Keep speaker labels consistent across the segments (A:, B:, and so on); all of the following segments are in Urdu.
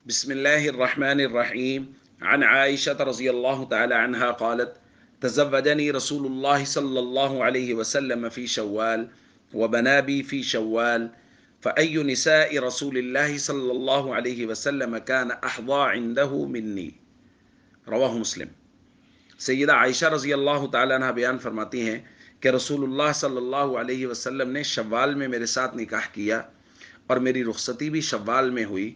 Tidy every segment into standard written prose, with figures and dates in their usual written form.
A: بسم الله الرحمن الرحيم. عن عائشة رضي الله تعالى عنها قالت: تزوجني رسول الله صلى الله عليه وسلم في شوال، وبنى بي في شوال، فأي نساء رسول الله صلى الله عليه وسلم كان أحظى عنده مني. رواہ مسلم۔ سیدہ عائشہ رضی اللہ تعالیٰ عنہ بیان فرماتی ہیں کہ رسول اللہ صلی اللہ علیہ وسلم نے شوال میں میرے ساتھ نکاح کیا اور میری رخصتی بھی شوال میں ہوئی،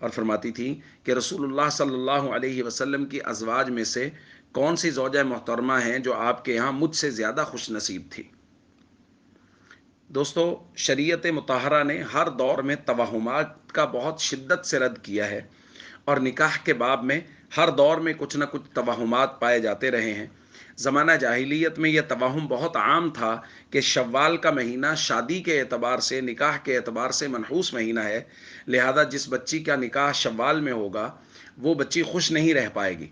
A: اور فرماتی تھی کہ رسول اللہ صلی اللہ علیہ وسلم کی ازواج میں سے کون سی زوجہ محترمہ ہیں جو آپ کے یہاں مجھ سے زیادہ خوش نصیب تھی۔ دوستو، شریعت مطہرہ نے ہر دور میں توہمات کا بہت شدت سے رد کیا ہے، اور نکاح کے باب میں ہر دور میں کچھ نہ کچھ توہمات پائے جاتے رہے ہیں۔ زمانہ جاہلیت میں یہ توہم بہت عام تھا کہ شوال کا مہینہ شادی کے اعتبار سے، نکاح کے اعتبار سے منحوس مہینہ ہے، لہذا جس بچی کا نکاح شوال میں ہوگا وہ بچی خوش نہیں رہ پائے گی۔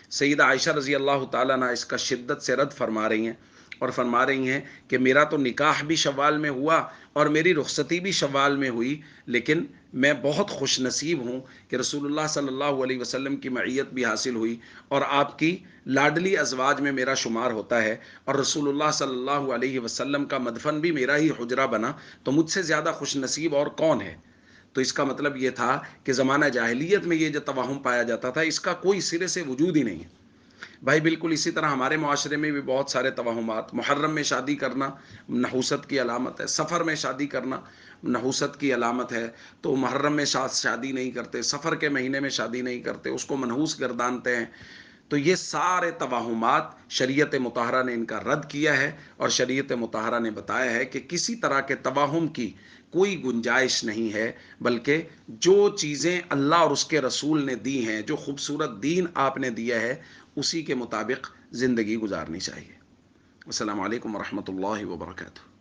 A: سیدہ عائشہ رضی اللہ تعالیٰ عنہ اس کا شدت سے رد فرما رہی ہیں، اور فرما رہی ہیں کہ میرا تو نکاح بھی شوال میں ہوا اور میری رخصتی بھی شوال میں ہوئی، لیکن میں بہت خوش نصیب ہوں کہ رسول اللہ صلی اللہ علیہ وسلم کی معیت بھی حاصل ہوئی اور آپ کی لاڈلی ازواج میں میرا شمار ہوتا ہے، اور رسول اللہ صلی اللہ علیہ وسلم کا مدفن بھی میرا ہی حجرہ بنا، تو مجھ سے زیادہ خوش نصیب اور کون ہے؟ تو اس کا مطلب یہ تھا کہ زمانہ جاہلیت میں یہ جو توہم پایا جاتا تھا اس کا کوئی سرے سے وجود ہی نہیں ہے۔ بھائی بالکل اسی طرح ہمارے معاشرے میں بھی بہت سارے توہمات، محرم میں شادی کرنا نحوست کی علامت ہے، سفر میں شادی کرنا نحوست کی علامت ہے، تو محرم میں شادی نہیں کرتے، سفر کے مہینے میں شادی نہیں کرتے، اس کو منحوس گردانتے ہیں۔ تو یہ سارے توہمات شریعت مطہرہ نے ان کا رد کیا ہے، اور شریعت مطہرہ نے بتایا ہے کہ کسی طرح کے توہم کی کوئی گنجائش نہیں ہے، بلکہ جو چیزیں اللہ اور اس کے رسول نے دی ہیں، جو خوبصورت دین آپ نے دیا ہے، اسی کے مطابق زندگی گزارنی چاہیے۔ السلام علیکم ورحمۃ اللہ وبرکاتہ۔